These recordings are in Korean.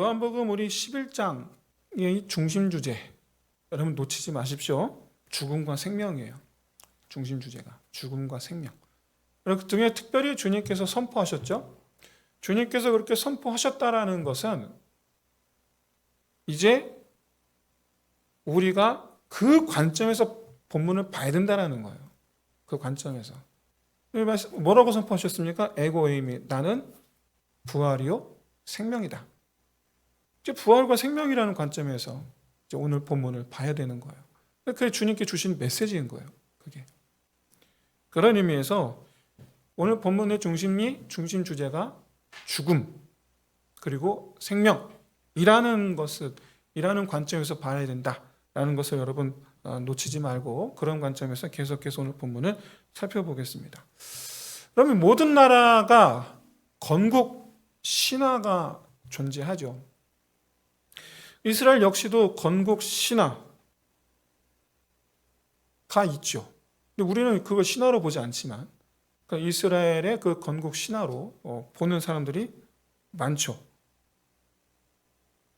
요한복음 우리 11장의 중심 주제, 여러분 놓치지 마십시오. 죽음과 생명이에요. 중심 주제가 죽음과 생명. 그 중에 특별히 주님께서 선포하셨죠. 주님께서 그렇게 선포하셨다라는 것은 이제 우리가 그 관점에서 본문을 봐야 된다는 거예요. 그 관점에서. 뭐라고 선포하셨습니까? 에고 에이미, 나는 부활이요 생명이다. 이제 부활과 생명이라는 관점에서 이제 오늘 본문을 봐야 되는 거예요. 그게 주님께 주신 메시지인 거예요. 그게. 그런 의미에서 오늘 본문의 중심 주제가 죽음 그리고 생명이라는 관점에서 봐야 된다라는 것을 여러분 놓치지 말고 그런 관점에서 계속해서 오늘 본문을 살펴보겠습니다. 그러면 모든 나라가 건국 신화가 존재하죠. 이스라엘 역시도 건국 신화가 있죠. 근데 우리는 그걸 신화로 보지 않지만 이스라엘의 그 건국 신화로 보는 사람들이 많죠.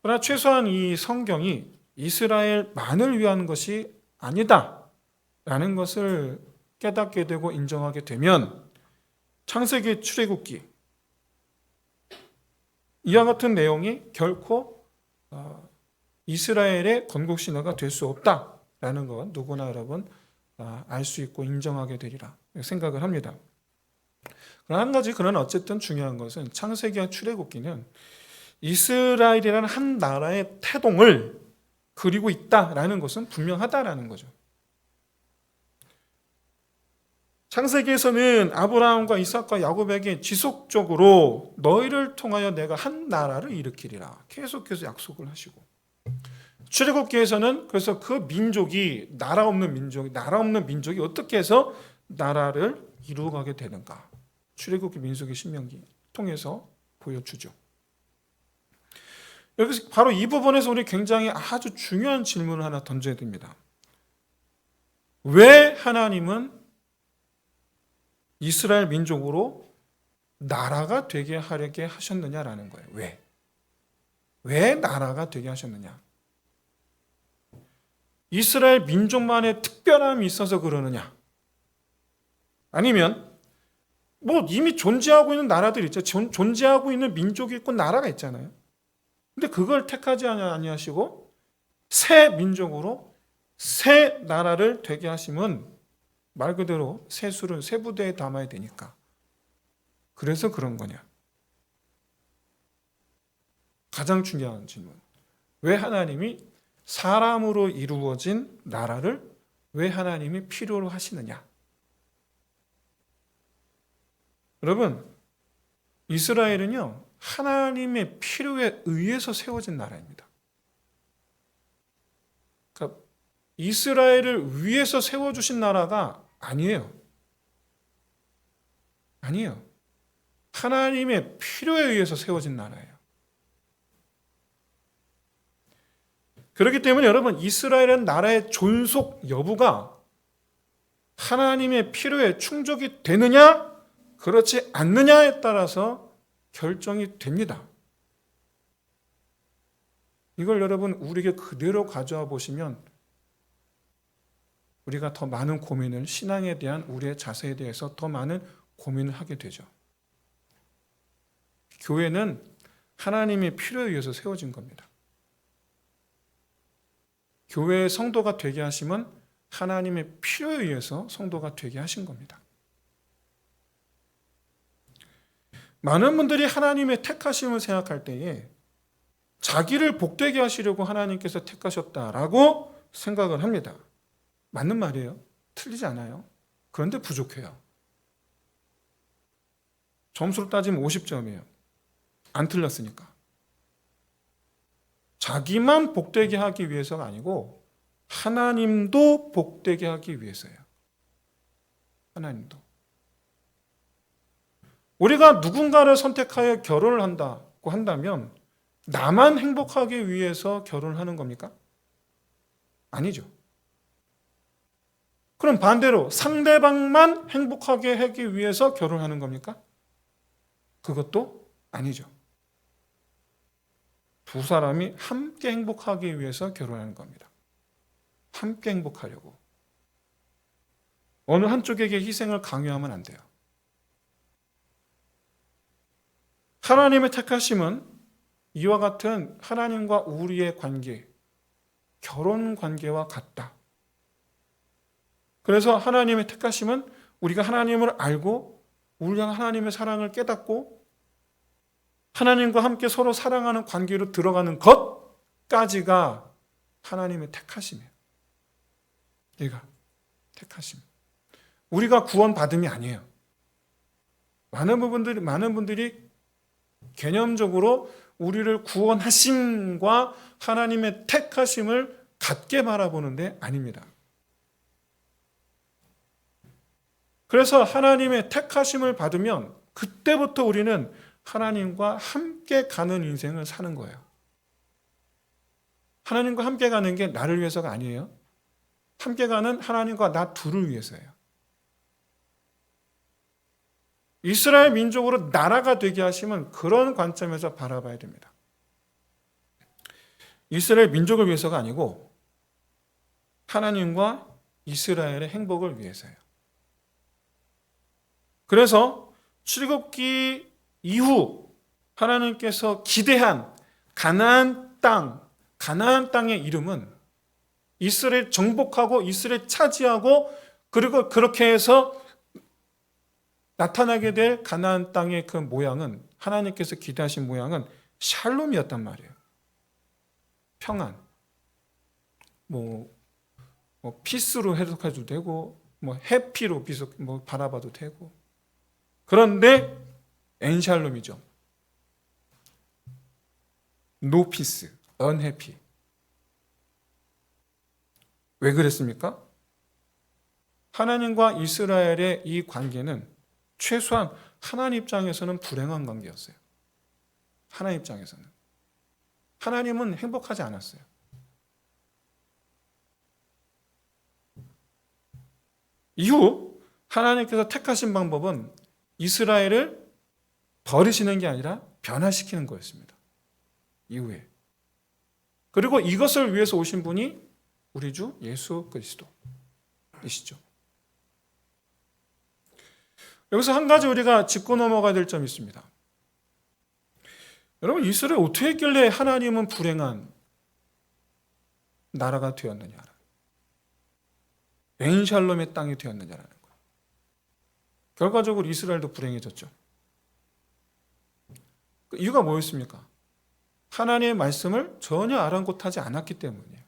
그러나 최소한 이 성경이 이스라엘만을 위한 것이 아니다라는 것을 깨닫게 되고 인정하게 되면 창세기 출애굽기 이와 같은 내용이 결코 이스라엘의 건국 신화가 될 수 없다라는 것 누구나 여러분 알 수 있고 인정하게 되리라 생각을 합니다. 그러나 한 가지 그러나 어쨌든 중요한 것은 창세기와 출애굽기는 이스라엘이라는 한 나라의 태동을 그리고 있다라는 것은 분명하다라는 거죠. 창세기에서는 아브라함과 이삭과 야곱에게 지속적으로 너희를 통하여 내가 한 나라를 일으키리라 계속해서 약속을 하시고, 출애굽기에서는 그래서 그 민족이 나라 없는 민족이 어떻게 해서 나라를 이루어가게 되는가, 출애굽기 민수기 신명기 통해서 보여주죠. 여기서 바로 이 부분에서 우리 굉장히 아주 중요한 질문을 하나 던져야 됩니다. 왜 하나님은 이스라엘 민족으로 나라가 되게 하려게 하셨느냐라는 거예요. 왜 나라가 되게 하셨느냐? 이스라엘 민족만의 특별함이 있어서 그러느냐? 아니면 뭐 이미 존재하고 있는 나라들 있죠. 존재하고 있는 민족이 있고 나라가 있잖아요. 근데 그걸 택하지 아니하시고 새 민족으로 새 나라를 되게 하심은 말 그대로 새 술은 새 부대에 담아야 되니까. 그래서 그런 거냐? 가장 중요한 질문. 왜 하나님이 사람으로 이루어진 나라를 왜 하나님이 필요로 하시느냐? 여러분, 이스라엘은요, 하나님의 필요에 의해서 세워진 나라입니다. 그러니까 이스라엘을 위해서 세워주신 나라가 아니에요. 하나님의 필요에 의해서 세워진 나라예요. 그렇기 때문에 여러분, 이스라엘은 나라의 존속 여부가 하나님의 필요에 충족이 되느냐, 그렇지 않느냐에 따라서 결정이 됩니다. 이걸 여러분 우리에게 그대로 가져와 보시면 우리가 더 많은 고민을, 신앙에 대한 우리의 자세에 대해서 더 많은 고민을 하게 되죠. 교회는 하나님의 필요에 의해서 세워진 겁니다. 교회의 성도가 되게 하심은 하나님의 필요에 의해서 성도가 되게 하신 겁니다. 많은 분들이 하나님의 택하심을 생각할 때에 자기를 복되게 하시려고 하나님께서 택하셨다라고 생각을 합니다. 맞는 말이에요. 틀리지 않아요. 그런데 부족해요. 점수로 따지면 50점이에요. 안 틀렸으니까. 자기만 복되게 하기 위해서가 아니고 하나님도 복되게 하기 위해서예요. 하나님도. 우리가 누군가를 선택하여 결혼을 한다고 한다면 나만 행복하기 위해서 결혼을 하는 겁니까? 아니죠. 그럼 반대로 상대방만 행복하게 하기 위해서 결혼하는 겁니까? 그것도 아니죠. 두 사람이 함께 행복하기 위해서 결혼하는 겁니다. 함께 행복하려고. 어느 한쪽에게 희생을 강요하면 안 돼요. 하나님의 택하심은 이와 같은 하나님과 우리의 관계, 결혼 관계와 같다. 그래서 하나님의 택하심은 우리가 하나님을 알고 우리가 하나님의 사랑을 깨닫고 하나님과 함께 서로 사랑하는 관계로 들어가는 것까지가 하나님의 택하심이에요. 얘가 택하심. 우리가 구원받음이 아니에요. 많은 분들이 개념적으로 우리를 구원하심과 하나님의 택하심을 같게 바라보는데 아닙니다. 그래서 하나님의 택하심을 받으면 그때부터 우리는 하나님과 함께 가는 인생을 사는 거예요. 하나님과 함께 가는 게 나를 위해서가 아니에요. 함께 가는 하나님과 나 둘을 위해서예요. 이스라엘 민족으로 나라가 되게 하시면 그런 관점에서 바라봐야 됩니다. 이스라엘 민족을 위해서가 아니고 하나님과 이스라엘의 행복을 위해서예요. 그래서 출애굽기 이후 하나님께서 기대한 가나안 땅의 이름은 이스라엘 정복하고 이스라엘 차지하고 그리고 그렇게 해서 나타나게 될 가나안 땅의 그 모양은 하나님께서 기대하신 모양은 샬롬이었단 말이에요. 평안. 피스로 해석해도 되고 해피로 바라봐도 되고. 그런데 엔샬롬이죠. 노 피스, 언해피. 왜 그랬습니까? 하나님과 이스라엘의 이 관계는 최소한 하나님 입장에서는 불행한 관계였어요. 하나님 입장에서는. 하나님은 행복하지 않았어요. 이후 하나님께서 택하신 방법은 이스라엘을 버리시는 게 아니라 변화시키는 거였습니다. 이후에. 그리고 이것을 위해서 오신 분이 우리 주 예수 그리스도이시죠. 여기서 한 가지 우리가 짚고 넘어가야 될 점이 있습니다. 여러분, 이스라엘 어떻게 했길래 하나님은 불행한 나라가 되었느냐? 엔샬롬의 땅이 되었느냐라는 거예요. 결과적으로 이스라엘도 불행해졌죠. 그 이유가 뭐였습니까? 하나님의 말씀을 전혀 아랑곳하지 않았기 때문이에요.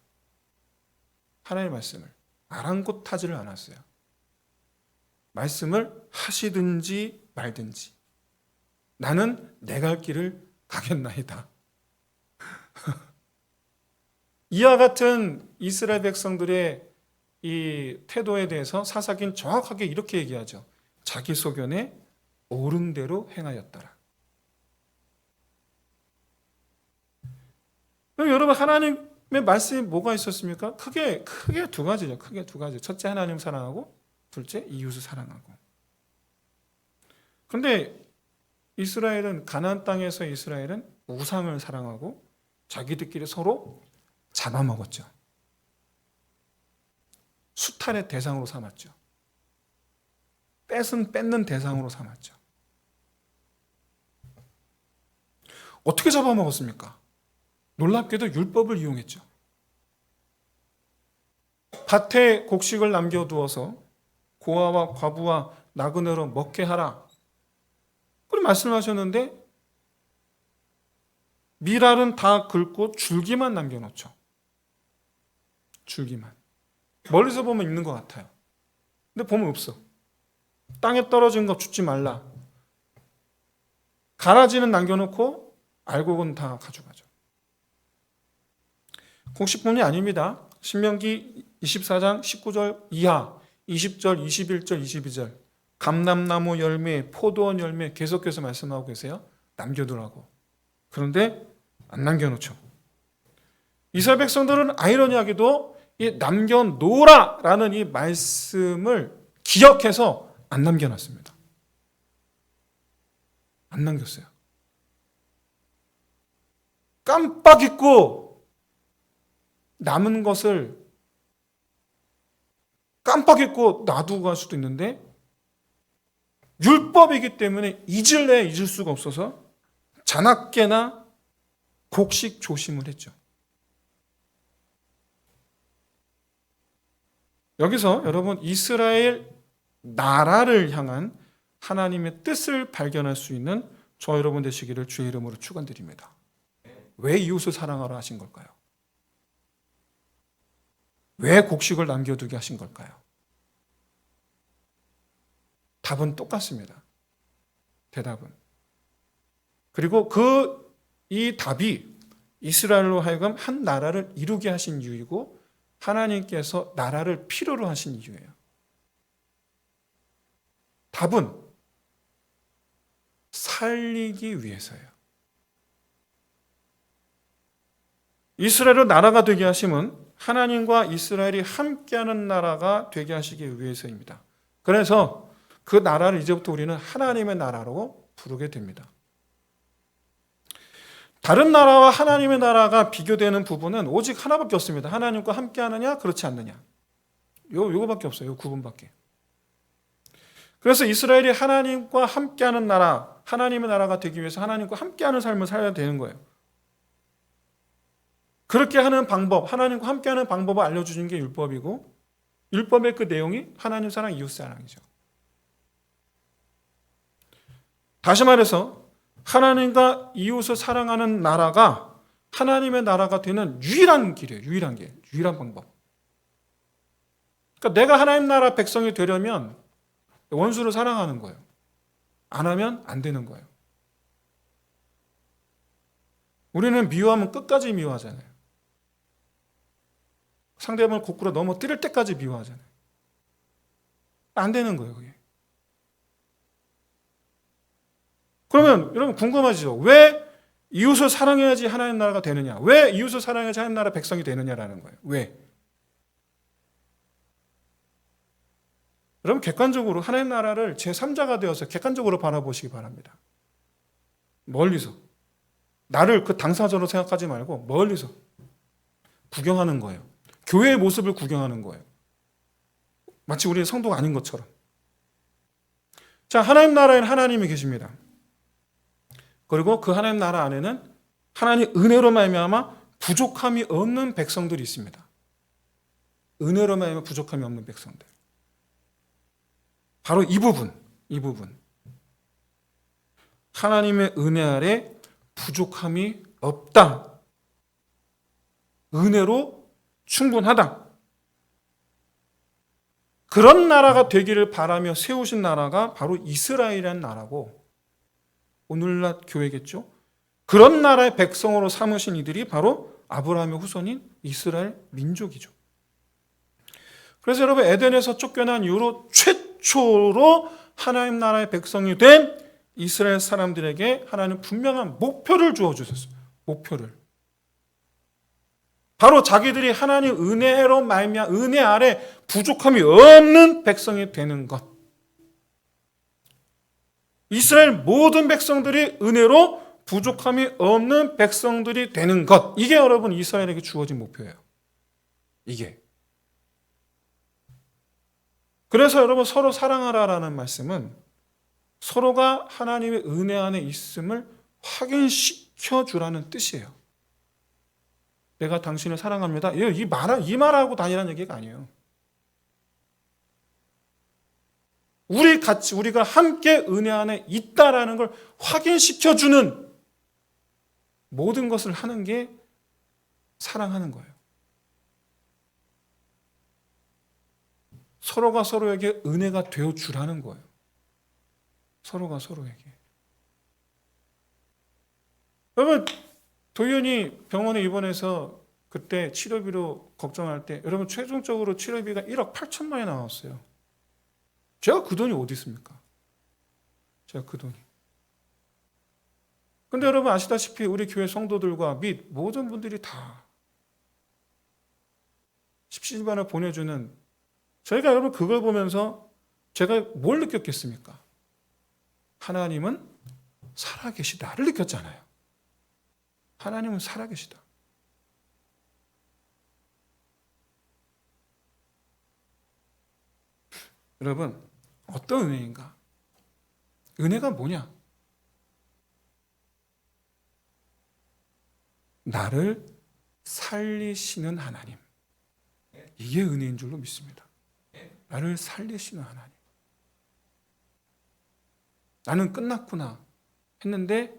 하나님의 말씀을 아랑곳하지를 않았어요. 말씀을 하시든지 말든지 나는 내 갈 길을 가겠나이다. 이와 같은 이스라엘 백성들의 이 태도에 대해서 사사기는 정확하게 이렇게 얘기하죠. 자기 소견에 옳은 대로 행하였더라. 그럼 여러분, 하나님의 말씀이 뭐가 있었습니까? 크게 두 가지죠. 크게 두 가지. 첫째, 하나님 사랑하고 둘째, 이웃을 사랑하고. 그런데 이스라엘은, 가나안 땅에서 이스라엘은 우상을 사랑하고 자기들끼리 서로 잡아먹었죠. 수탈의 대상으로 삼았죠. 뺏는 대상으로 삼았죠. 어떻게 잡아먹었습니까? 놀랍게도 율법을 이용했죠. 밭에 곡식을 남겨두어서 고아와 과부와 나그네로 먹게 하라. 그렇게 말씀하셨는데 밀알은 다 긁고 줄기만 남겨놓죠. 줄기만. 멀리서 보면 있는 것 같아요. 근데 보면 없어. 땅에 떨어진 거 줍지 말라. 가라지는 남겨놓고 알곡은 다 가져가죠. 곡식뿐이 아닙니다. 신명기 24장 19절 이하, 20절, 21절, 22절 감람나무 열매, 포도원 열매 계속해서 말씀하고 계세요. 남겨두라고. 그런데 안 남겨놓죠. 이스라엘 백성들은 아이러니하게도 이 남겨놓으라라는 이 말씀을 기억해서 안 남겨놨습니다. 안 남겼어요. 깜빡 잊고 남은 것을 깜빡 잊고 놔두고 갈 수도 있는데 율법이기 때문에 잊을래 잊을 수가 없어서 자나깨나 곡식 조심을 했죠. 여기서 여러분 이스라엘 나라를 향한 하나님의 뜻을 발견할 수 있는 저 여러분 되시기를 주의 이름으로 축원드립니다. 왜 이웃을 사랑하라 하신 걸까요? 왜 곡식을 남겨두게 하신 걸까요? 답은 똑같습니다. 대답은. 그리고 이 답이 이스라엘로 하여금 한 나라를 이루게 하신 이유이고 하나님께서 나라를 필요로 하신 이유예요. 답은 살리기 위해서예요. 이스라엘을 나라가 되게 하심은 하나님과 이스라엘이 함께하는 나라가 되게 하시기 위해서입니다. 그래서 그 나라를 이제부터 우리는 하나님의 나라로 부르게 됩니다. 다른 나라와 하나님의 나라가 비교되는 부분은 오직 하나밖에 없습니다. 하나님과 함께하느냐 그렇지 않느냐. 요거밖에 없어요. 요 구분밖에. 그래서 이스라엘이 하나님과 함께하는 나라, 하나님의 나라가 되기 위해서 하나님과 함께하는 삶을 살아야 되는 거예요. 그렇게 하는 방법, 하나님과 함께하는 방법을 알려주는 게 율법이고 율법의 그 내용이 하나님 사랑, 이웃 사랑이죠. 다시 말해서 하나님과 이웃을 사랑하는 나라가 하나님의 나라가 되는 유일한 길이에요. 유일한 길, 유일한 방법. 그러니까 내가 하나님 나라 백성이 되려면 원수를 사랑하는 거예요. 안 하면 안 되는 거예요. 우리는 미워하면 끝까지 미워하잖아요. 상대방을 거꾸로 넘어뜨릴 때까지 미워하잖아요. 안 되는 거예요, 그게. 그러면 여러분 궁금하시죠? 왜 이웃을 사랑해야지 하나님 나라가 되느냐? 왜 이웃을 사랑해야지 하나님 나라 백성이 되느냐라는 거예요. 왜? 여러분 객관적으로 하나님 나라를 제3자가 되어서 객관적으로 바라보시기 바랍니다. 멀리서. 나를 그 당사자로 생각하지 말고 멀리서 구경하는 거예요. 교회의 모습을 구경하는 거예요. 마치 우리 성도가 아닌 것처럼. 자, 하나님 나라에는 하나님이 계십니다. 그리고 그 하나님 나라 안에는 하나님 은혜로 말미암아 부족함이 없는 백성들이 있습니다. 은혜로 말미암아 부족함이 없는 백성들. 바로 이 부분. 하나님의 은혜 아래 부족함이 없다. 은혜로 충분하다. 그런 나라가 되기를 바라며 세우신 나라가 바로 이스라엘이라는 나라고 오늘날 교회겠죠. 그런 나라의 백성으로 삼으신 이들이 바로 아브라함의 후손인 이스라엘 민족이죠. 그래서 여러분 에덴에서 쫓겨난 이후로 최초로 하나님 나라의 백성이 된 이스라엘 사람들에게 하나님 분명한 목표를 주어주셨어요. 목표를. 바로 자기들이 하나님 은혜로 말미암아 은혜 아래 부족함이 없는 백성이 되는 것. 이스라엘 모든 백성들이 은혜로 부족함이 없는 백성들이 되는 것. 이게 여러분 이스라엘에게 주어진 목표예요. 이게. 그래서 여러분 서로 사랑하라라는 말씀은 서로가 하나님의 은혜 안에 있음을 확인시켜 주라는 뜻이에요. 내가 당신을 사랑합니다. 이 말하고 다니라는 얘기가 아니에요. 우리가 함께 은혜 안에 있다라는 걸 확인시켜 주는 모든 것을 하는 게 사랑하는 거예요. 서로가 서로에게 은혜가 되어 주라는 거예요. 서로가 서로에게. 여러분 도윤이 병원에 입원해서 그때 치료비로 걱정할 때 여러분 최종적으로 치료비가 1억 8천만이 나왔어요. 제가 그 돈이 어디 있습니까? 제가 그 돈이. 근데 여러분 아시다시피 우리 교회 성도들과 및 모든 분들이 다 십시일반을 보내주는 저희가 여러분 그걸 보면서 제가 뭘 느꼈겠습니까? 하나님은 살아계시다를 느꼈잖아요. 하나님은 살아계시다. 여러분, 어떤 은혜인가? 은혜가 뭐냐? 나를 살리시는 하나님. 이게 은혜인 줄로 믿습니다. 나를 살리시는 하나님. 나는 끝났구나 했는데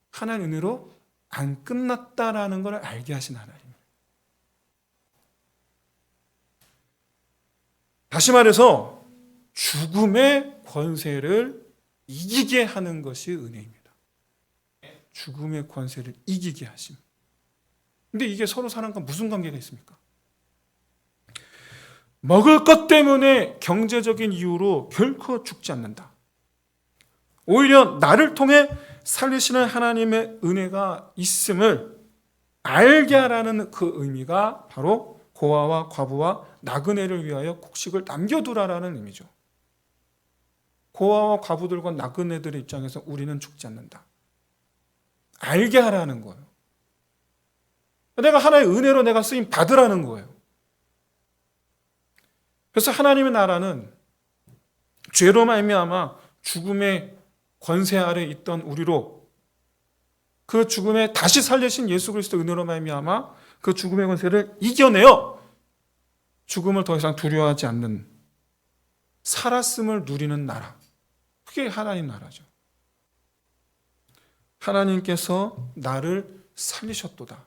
하나님 은혜로 안 끝났다라는 걸 알게 하신 하나님. 다시 말해서 죽음의 권세를 이기게 하는 것이 은혜입니다. 죽음의 권세를 이기게 하심. 근데 이게 서로 사람과 무슨 관계가 있습니까? 먹을 것 때문에 경제적인 이유로 결코 죽지 않는다. 오히려 나를 통해 살리시는 하나님의 은혜가 있음을 알게 하라는 그 의미가 바로 고아와 과부와 나그네를 위하여 곡식을 남겨두라라는 의미죠. 고아와 과부들과 나그네들의 입장에서 우리는 죽지 않는다. 알게 하라는 거예요. 내가 하나의 은혜로 내가 쓰임 받으라는 거예요. 그래서 하나님의 나라는 죄로 말미암아 죽음의 권세 아래 있던 우리로 그 죽음에 다시 살리신 예수 그리스도 은혜로 말미암아 그 죽음의 권세를 이겨내어 죽음을 더 이상 두려워하지 않는 살았음을 누리는 나라. 그게 하나님 나라죠. 하나님께서 나를 살리셨도다.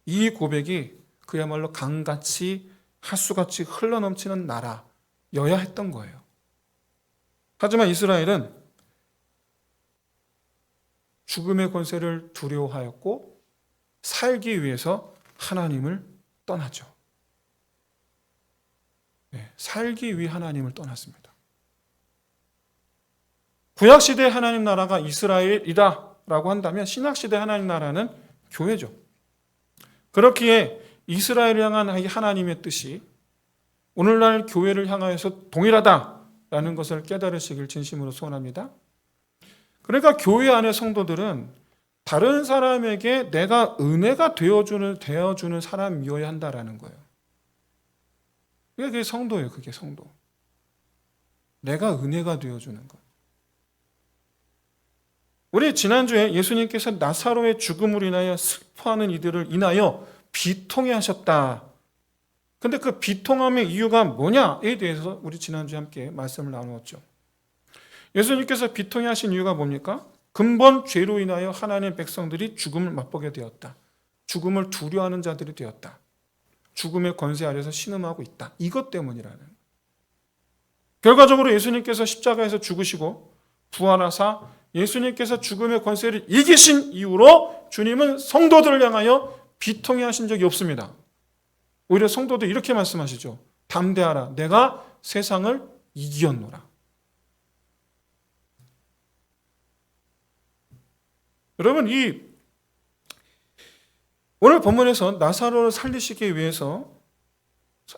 이 고백이 그야말로 강같이 하수같이 흘러넘치는 나라여야 했던 거예요. 하지만 이스라엘은 죽음의 권세를 두려워하였고 살기 위해서 하나님을 떠나죠. 살기 위해 하나님을 떠났습니다. 구약시대 하나님 나라가 이스라엘이다라고 한다면 신약시대 하나님 나라는 교회죠. 그렇기에 이스라엘을 향한 하나님의 뜻이 오늘날 교회를 향하여서 동일하다라는 것을 깨달으시길 진심으로 소원합니다. 그러니까 교회 안의 성도들은 다른 사람에게 내가 은혜가 되어주는 사람이어야 한다라는 거예요. 그게 성도예요. 그게 성도. 내가 은혜가 되어주는 것. 우리 지난주에 예수님께서 나사로의 죽음으로 인하여 슬퍼하는 이들을 인하여 비통해 하셨다. 근데 그 비통함의 이유가 뭐냐에 대해서 우리 지난주에 함께 말씀을 나누었죠. 예수님께서 비통해 하신 이유가 뭡니까? 근본 죄로 인하여 하나님의 백성들이 죽음을 맛보게 되었다. 죽음을 두려워하는 자들이 되었다. 죽음의 권세 아래서 신음하고 있다. 이것 때문이라는. 결과적으로 예수님께서 십자가에서 죽으시고 부활하사 예수님께서 죽음의 권세를 이기신 이후로 주님은 성도들을 향하여 비통해 하신 적이 없습니다. 오히려 성도들 이렇게 말씀하시죠. 담대하라. 내가 세상을 이기었노라. 여러분, 오늘 본문에서 나사로를 살리시기 위해서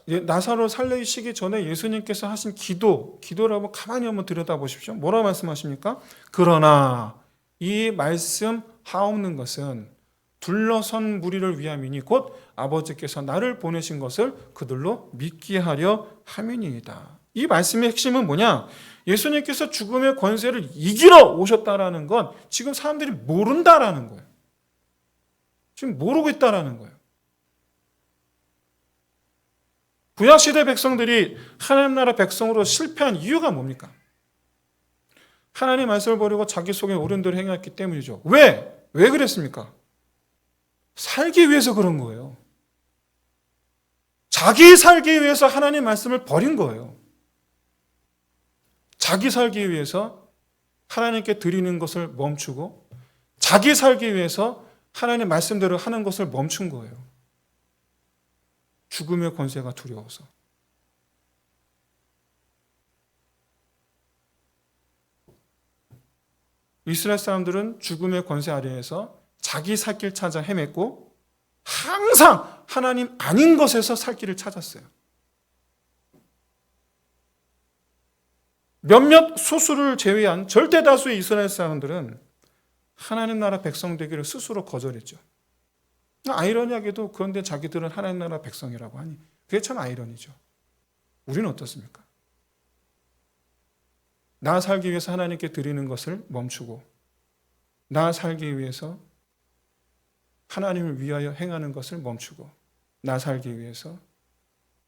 나사로를 살리시기 전에 예수님께서 하신 기도를 한번 가만히 한번 들여다보십시오. 뭐라고 말씀하십니까? 그러나 이 말씀하옵는 것은 둘러선 무리를 위함이니 곧 아버지께서 나를 보내신 것을 그들로 믿게 하려 함이니이다. 이 말씀의 핵심은 뭐냐? 예수님께서 죽음의 권세를 이기러 오셨다라는 건 지금 사람들이 모른다라는 거예요. 지금 모르고 있다라는 거예요. 구약시대 백성들이 하나님 나라 백성으로 실패한 이유가 뭡니까? 하나님 말씀을 버리고 자기 속에 옳은 대로 행했기 때문이죠. 왜 그랬습니까? 살기 위해서 그런 거예요. 자기 살기 위해서 하나님 말씀을 버린 거예요. 자기 살기 위해서 하나님께 드리는 것을 멈추고 자기 살기 위해서 하나님 말씀대로 하는 것을 멈춘 거예요. 죽음의 권세가 두려워서. 이스라엘 사람들은 죽음의 권세 아래에서 자기 살 길 찾아 헤맸고 항상 하나님 아닌 것에서 살 길을 찾았어요. 몇몇 소수를 제외한 절대 다수의 이스라엘 사람들은 하나님 나라 백성 되기를 스스로 거절했죠. 아이러니하게도 그런데 자기들은 하나님 나라 백성이라고 하니 그게 참 아이러니죠. 우리는 어떻습니까? 나 살기 위해서 하나님께 드리는 것을 멈추고 나 살기 위해서 하나님을 위하여 행하는 것을 멈추고 나 살기 위해서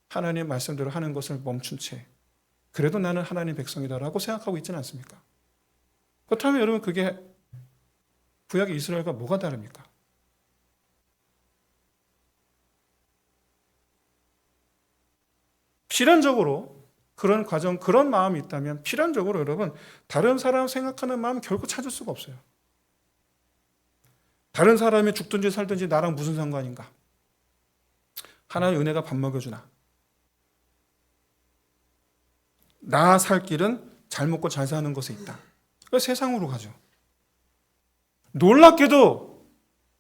하나님의 말씀대로 하는 것을 멈춘 채 그래도 나는 하나님 백성이다라고 생각하고 있지는 않습니까? 그렇다면 여러분 그게 구약의 이스라엘과 뭐가 다릅니까? 필연적으로 그런 과정, 그런 마음이 있다면 필연적으로 여러분 다른 사람 생각하는 마음 결코 찾을 수가 없어요. 다른 사람이 죽든지 살든지 나랑 무슨 상관인가? 하나님의 은혜가 밥 먹여주나? 나 살 길은 잘 먹고 잘 사는 것에 있다. 그래서 세상으로 가죠. 놀랍게도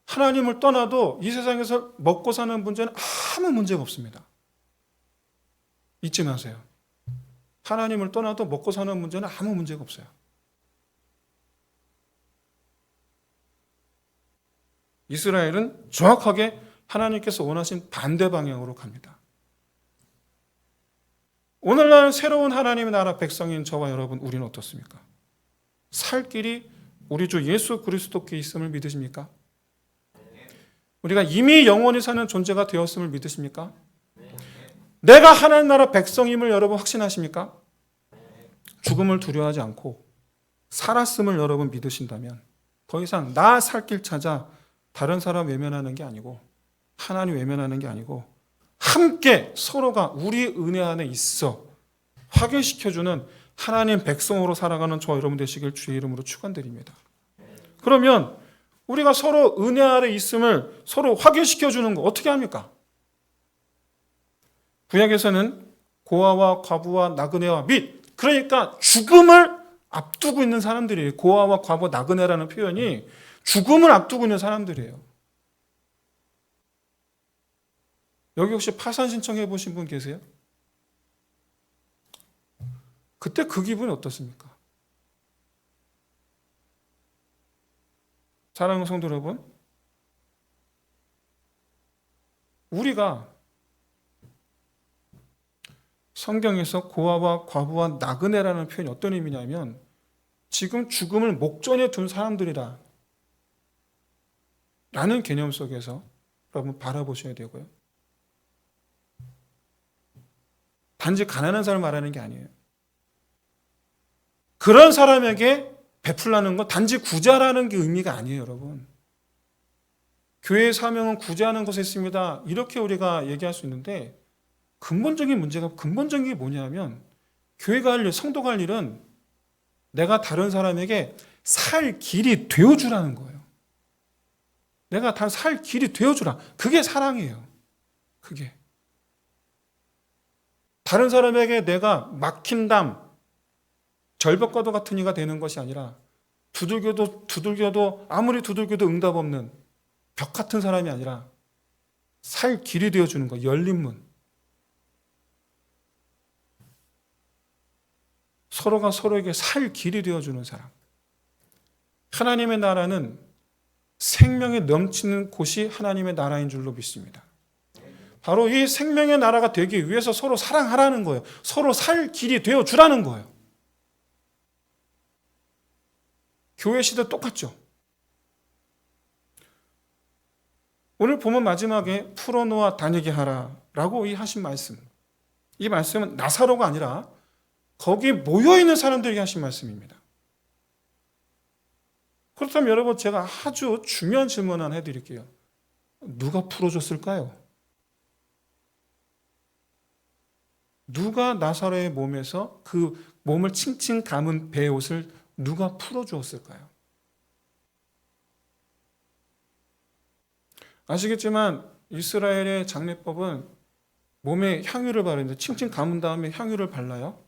하나님을 떠나도 이 세상에서 먹고 사는 문제는 아무 문제가 없습니다. 잊지 마세요. 하나님을 떠나도 먹고 사는 문제는 아무 문제가 없어요. 이스라엘은 정확하게 하나님께서 원하신 반대 방향으로 갑니다. 오늘날 새로운 하나님의 나라 백성인 저와 여러분, 우리는 어떻습니까? 살 길이 우리 주 예수 그리스도께 있음을 믿으십니까? 우리가 이미 영원히 사는 존재가 되었음을 믿으십니까? 내가 하나님 나라 백성임을 여러분 확신하십니까? 죽음을 두려워하지 않고 살았음을 여러분 믿으신다면 더 이상 나 살 길 찾아 다른 사람 외면하는 게 아니고 하나님 외면하는 게 아니고 함께 서로가 우리 은혜 안에 있어 확인시켜주는 하나님 백성으로 살아가는 저와 여러분 되시길 주의 이름으로 축원드립니다. 그러면 우리가 서로 은혜 아래 있음을 서로 확인시켜주는 거 어떻게 합니까? 구약에서는 고아와 과부와 나그네와 및 그러니까 죽음을 앞두고 있는 사람들이에요. 고아와 과부, 나그네라는 표현이 죽음을 앞두고 있는 사람들이에요. 여기 혹시 파산 신청해 보신 분 계세요? 그때 그 기분이 어떻습니까? 사랑하는 성도 여러분, 우리가 성경에서 고아와 과부와 나그네라는 표현이 어떤 의미냐면 지금 죽음을 목전에 둔 사람들이다 라는 개념 속에서 여러분 바라보셔야 되고요. 단지 가난한 사람을 말하는 게 아니에요. 그런 사람에게 베풀라는 건 단지 구제하라는 게 의미가 아니에요, 여러분. 교회의 사명은 구제하는 것에 있습니다. 이렇게 우리가 얘기할 수 있는데 근본적인 게 뭐냐면 교회가 할 일, 성도가 할 일은 내가 다른 사람에게 살 길이 되어주라는 거예요. 내가 다 살 길이 되어주라. 그게 사랑이에요. 그게. 다른 사람에게 내가 막힌 담, 절벽과도 같은 이가 되는 것이 아니라 두들겨도 아무리 두들겨도 응답 없는 벽 같은 사람이 아니라 살 길이 되어주는 거, 열린 문. 서로가 서로에게 살 길이 되어주는 사람. 하나님의 나라는 생명이 넘치는 곳이 하나님의 나라인 줄로 믿습니다. 바로 이 생명의 나라가 되기 위해서 서로 사랑하라는 거예요. 서로 살 길이 되어주라는 거예요. 교회 시대 똑같죠. 오늘 보면 마지막에 풀어놓아 다니게 하라라고 하신 말씀. 이 말씀은 나사로가 아니라 거기에 모여있는 사람들에게 하신 말씀입니다. 그렇다면 여러분 제가 아주 중요한 질문 하나 해드릴게요. 누가 풀어줬을까요? 누가 나사로의 몸에서 그 몸을 칭칭 감은 배의 옷을 누가 풀어주었을까요? 아시겠지만 이스라엘의 장례법은 몸에 향유를 바르는데 칭칭 감은 다음에 향유를 발라요.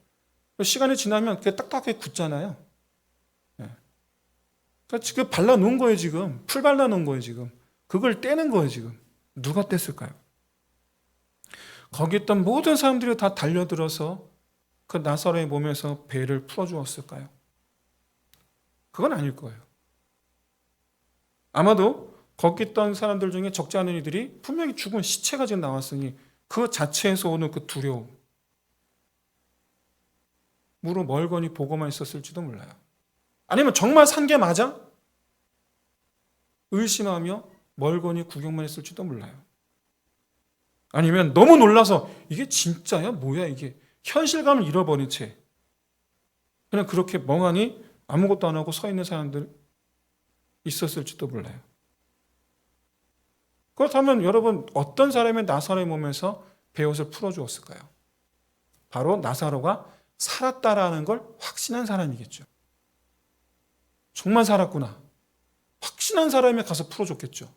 시간이 지나면 그게 딱딱하게 굳잖아요. 그러니까 지금 발라놓은 거예요 지금. 풀 발라놓은 거예요 지금. 그걸 떼는 거예요 지금. 누가 뗐을까요? 거기 있던 모든 사람들이 다 달려들어서 그 나사로의 몸에서 배를 풀어주었을까요? 그건 아닐 거예요. 아마도 거기 있던 사람들 중에 적지 않은 이들이 분명히 죽은 시체가 지금 나왔으니 그 자체에서 오는 그 두려움, 무로 멀거니 보고만 있었을지도 몰라요. 아니면 정말 산 게 맞아? 의심하며 멀거니 구경만 했을지도 몰라요. 아니면 너무 놀라서 이게 진짜야? 뭐야 이게? 현실감을 잃어버린 채 그냥 그렇게 멍하니 아무것도 안 하고 서 있는 사람들 있었을지도 몰라요. 그렇다면 여러분 어떤 사람이 나사로의 몸에서 베옷을 풀어주었을까요? 바로 나사로가 살았다라는 걸 확신한 사람이겠죠. 정말 살았구나. 확신한 사람이 가서 풀어줬겠죠.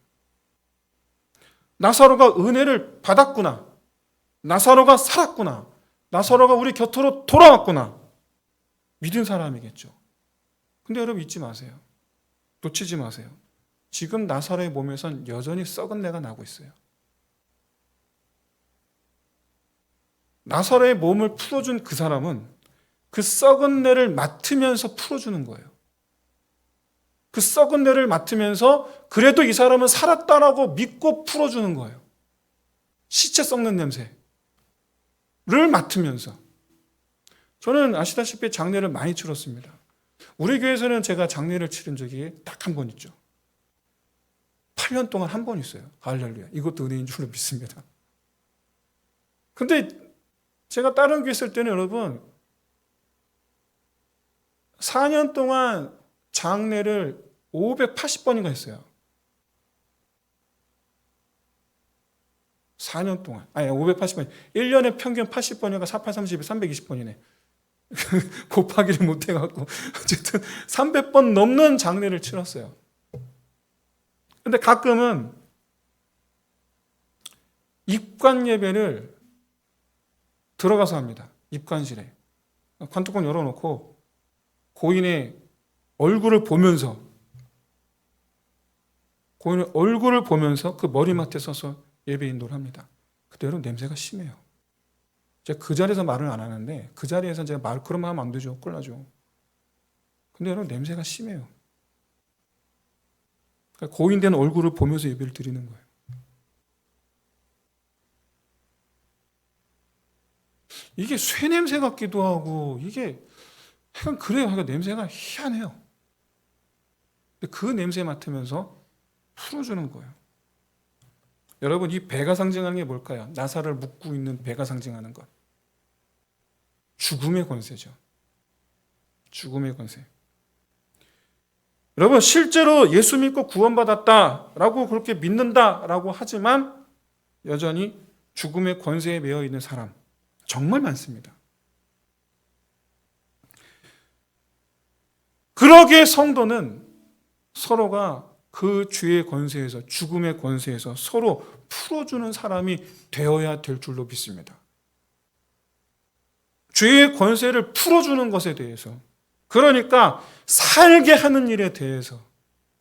나사로가 은혜를 받았구나. 나사로가 살았구나. 나사로가 우리 곁으로 돌아왔구나. 믿은 사람이겠죠. 근데 여러분 잊지 마세요. 놓치지 마세요. 지금 나사로의 몸에선 여전히 썩은 내가 나고 있어요. 나사로의 몸을 풀어준 그 사람은 그 썩은 내를 맡으면서 풀어주는 거예요. 그 썩은 내를 맡으면서 그래도 이 사람은 살았다라고 믿고 풀어주는 거예요. 시체 썩는 냄새를 맡으면서. 저는 아시다시피 장례를 많이 치렀습니다. 우리 교회에서는 제가 장례를 치른 적이 딱 한 번 있죠. 8년 동안 한 번 있어요. 할렐루야. 이것도 은혜인 줄로 믿습니다. 근데 제가 다른 교회 있을 때는 여러분 4년 동안 장례를 580번인가 했어요. 4년 동안. 아니 580번. 1년에 평균 80번이니까 48, 32, 320번이네. 곱하기를 못해갖고 어쨌든 300번 넘는 장례를 치렀어요. 근데 가끔은 입관 예배를 들어가서 합니다. 입관실에. 관뚜껑 열어놓고 고인의 얼굴을 보면서 그 머리맡에 서서 예배 인도를 합니다. 그때 여러분 냄새가 심해요. 제가 그 자리에서 말을 안 하는데 그 자리에서 제가 그런 말 하면 안 되죠. 꼴나죠. 근데 여러분 냄새가 심해요. 그러니까 고인된 얼굴을 보면서 예배를 드리는 거예요. 이게 쇠 냄새 같기도 하고 이게 약간 그래요. 그러니까 냄새가 희한해요. 근데 그 냄새 맡으면서 풀어주는 거예요. 여러분 이 배가 상징하는 게 뭘까요? 나사를 묶고 있는 배가 상징하는 것. 죽음의 권세죠. 죽음의 권세. 여러분 실제로 예수 믿고 구원받았다라고 그렇게 믿는다라고 하지만 여전히 죽음의 권세에 매여 있는 사람 정말 많습니다. 그러기에 성도는 서로가 그 죄의 권세에서 죽음의 권세에서 서로 풀어주는 사람이 되어야 될 줄로 믿습니다. 죄의 권세를 풀어주는 것에 대해서 그러니까 살게 하는 일에 대해서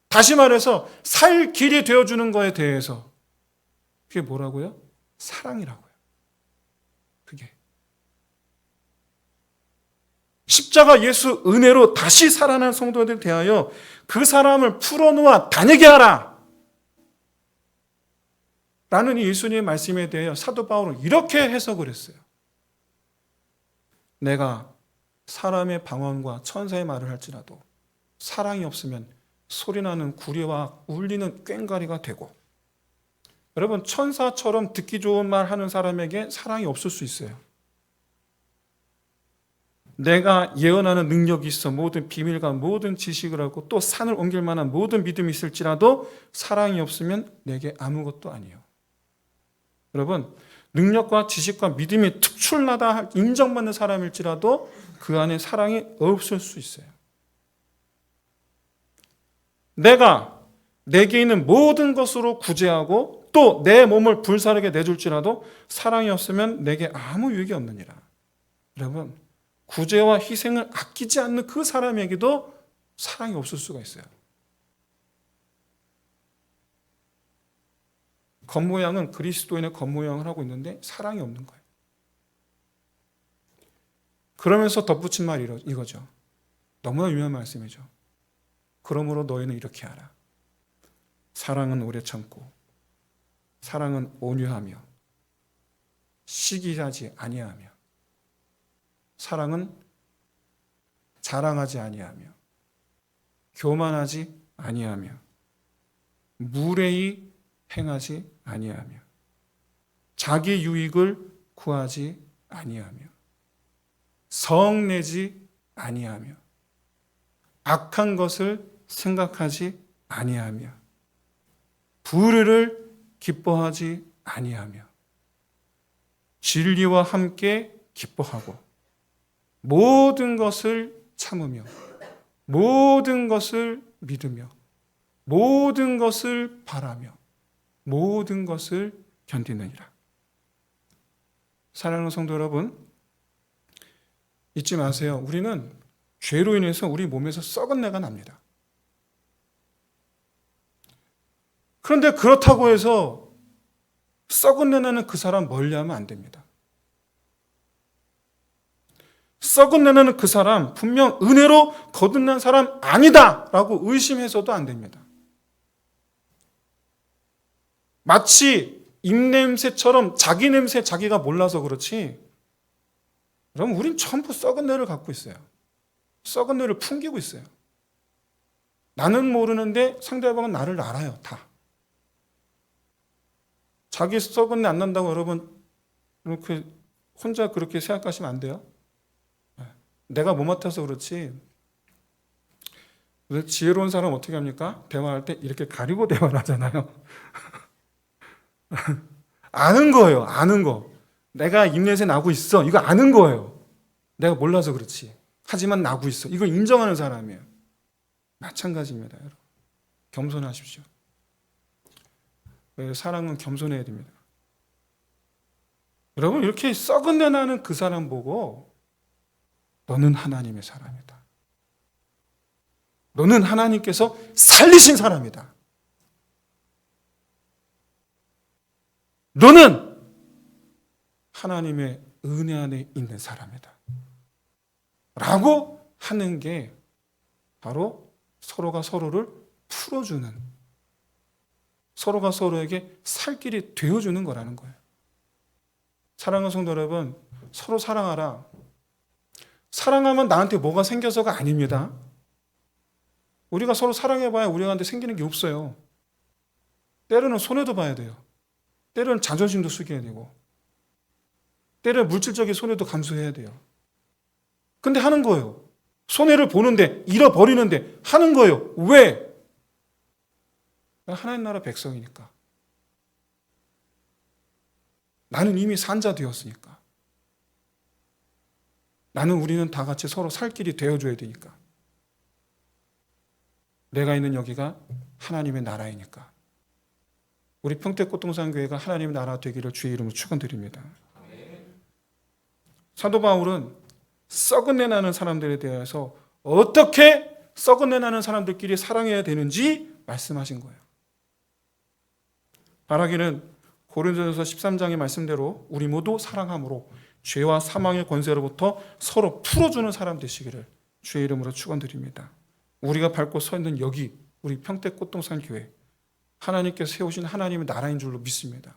다시 말해서 살 길이 되어주는 것에 대해서 그게 뭐라고요? 사랑이라고요. 그게 십자가 예수 은혜로 다시 살아난 성도들에 대하여 그 사람을 풀어놓아 다니게 하라 라는 예수님의 말씀에 대하여 사도 바울은 이렇게 해석을 했어요. 내가 사람의 방언과 천사의 말을 할지라도 사랑이 없으면 소리나는 구리와 울리는 꽹과리가 되고 여러분 천사처럼 듣기 좋은 말 하는 사람에게 사랑이 없을 수 있어요. 내가 예언하는 능력이 있어 모든 비밀과 모든 지식을 하고 또 산을 옮길 만한 모든 믿음이 있을지라도 사랑이 없으면 내게 아무것도 아니에요. 여러분 능력과 지식과 믿음이 특출나다 인정받는 사람일지라도 그 안에 사랑이 없을 수 있어요. 내가 내게 있는 모든 것으로 구제하고 또 내 몸을 불사르게 내줄지라도 사랑이 없으면 내게 아무 유익이 없느니라. 여러분 구제와 희생을 아끼지 않는 그 사람에게도 사랑이 없을 수가 있어요. 겉모양은 그리스도인의 겉모양을 하고 있는데 사랑이 없는 거예요. 그러면서 덧붙인 말이 이거죠. 너무나 유명한 말씀이죠. 그러므로 너희는 이렇게 하라. 사랑은 오래 참고 사랑은 온유하며 시기하지 아니하며 사랑은 자랑하지 아니하며 교만하지 아니하며 무례히 행하지 아니하며 자기 유익을 구하지 아니하며 성내지 아니하며 악한 것을 생각하지 아니하며 불의를 기뻐하지 아니하며 진리와 함께 기뻐하고 모든 것을 참으며 모든 것을 믿으며 모든 것을 바라며 모든 것을 견디느니라. 사랑하는 성도 여러분, 잊지 마세요. 우리는 죄로 인해서 우리 몸에서 썩은 내가 납니다. 그런데 그렇다고 해서 썩은 내 나는 그 사람 멀리하면 안 됩니다. 썩은 내 나는 그 사람 분명 은혜로 거듭난 사람 아니다 라고 의심해서도 안 됩니다. 마치 입냄새처럼 자기 냄새 자기가 몰라서 그렇지, 그럼 우린 전부 썩은 뇌를 갖고 있어요. 썩은 뇌를 풍기고 있어요. 나는 모르는데 상대방은 나를 알아요. 다. 자기 썩은 뇌 안 난다고 여러분 이렇게 혼자 그렇게 생각하시면 안 돼요. 내가 못 맡아서 그렇지. 지혜로운 사람 어떻게 합니까? 대화할 때 이렇게 가리고 대화를 하잖아요. 아는 거예요. 아는 거. 내가 입냄새 나고 있어. 이거 아는 거예요. 내가 몰라서 그렇지. 하지만 나고 있어. 이걸 인정하는 사람이에요. 마찬가지입니다. 여러분. 겸손하십시오. 사랑은 겸손해야 됩니다. 여러분 이렇게 썩은 내 나는 그 사람 보고 너는 하나님의 사람이다. 너는 하나님께서 살리신 사람이다. 너는 하나님의 은혜 안에 있는 사람이다. 라고 하는 게 바로 서로가 서로를 풀어주는, 서로가 서로에게 살 길이 되어주는 거라는 거예요. 사랑하는 성도 여러분, 서로 사랑하라. 사랑하면 나한테 뭐가 생겨서가 아닙니다. 우리가 서로 사랑해봐야 우리한테 생기는 게 없어요. 때로는 손해도 봐야 돼요. 때로는 자존심도 숙여야 되고 때로는 물질적인 손해도 감수해야 돼요. 근데 하는 거예요. 손해를 보는데, 잃어버리는데 하는 거예요. 왜? 하나님 나라 백성이니까. 나는 이미 산자 되었으니까. 우리는 다 같이 서로 살 길이 되어줘야 되니까. 내가 있는 여기가 하나님의 나라이니까. 우리 평택꽃동산교회가 하나님의 나라 되기를 주의 이름으로 축원드립니다. 사도 바울은 썩은 내 나는 사람들에 대해서 어떻게 썩은 내 나는 사람들끼리 사랑해야 되는지 말씀하신 거예요. 바라기는 고린도전서 13장의 말씀대로 우리 모두 사랑함으로 죄와 사망의 권세로부터 서로 풀어주는 사람 되시기를 주의 이름으로 축원드립니다. 우리가 밟고 서 있는 여기 우리 평택꽃동산 교회, 하나님께서 세우신 하나님의 나라인 줄로 믿습니다.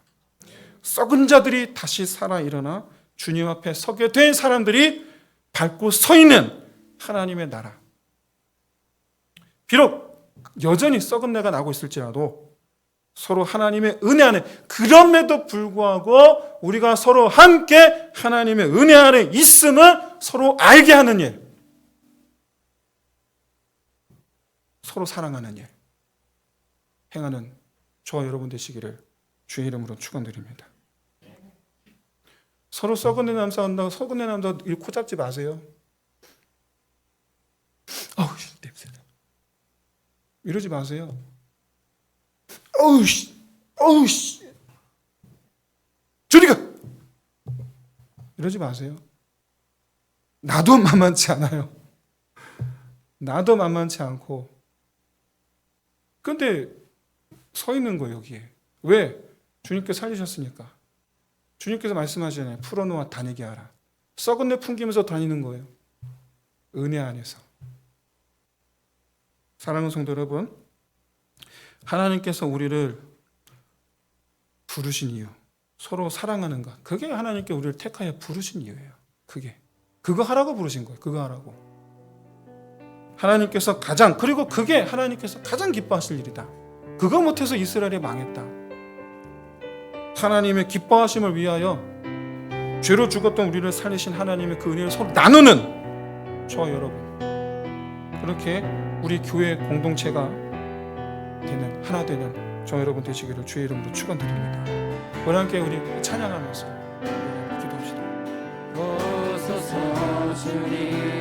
썩은 자들이 다시 살아 일어나 주님 앞에 서게 된 사람들이 밟고 서 있는 하나님의 나라. 비록 여전히 썩은 내가 나고 있을지라도 서로 하나님의 은혜 안에, 그럼에도 불구하고 우리가 서로 함께 하나님의 은혜 안에 있음을 서로 알게 하는 일, 서로 사랑하는 일 행하는 저와 여러분 되시기를 주의 이름으로 축원드립니다. 서로 썩은 내 남자 한다고 썩은 내 남자 코 잡지 마세요. 어우 냄새나. 이러지 마세요. 어우 씨. 저리 가. 이러지 마세요. 나도 만만치 않아요. 나도 만만치 않고. 근데 서 있는 거예요, 여기에. 왜? 주님께서 살리셨으니까. 주님께서 말씀하시잖아요. 풀어놓아 다니게 하라. 썩은 내 풍기면서 다니는 거예요. 은혜 안에서. 사랑하는 성도 여러분, 하나님께서 우리를 부르신 이유, 서로 사랑하는 것, 그게 하나님께 우리를 택하여 부르신 이유예요. 그거 하라고 부르신 거예요. 그거 하라고. 하나님께서 그리고 그게 하나님께서 가장 기뻐하실 일이다. 그거 못해서 이스라엘이 망했다. 하나님의 기뻐하심을 위하여 죄로 죽었던 우리를 살리신 하나님의 그 은혜를 서로 나누는 저와 여러분, 그렇게 우리 교회 공동체가 되는, 하나 되는 저와 여러분 되시기를 주의 이름으로 축원드립니다. 우리 함께 우리 찬양하면서 기도합시다. 오소서 주님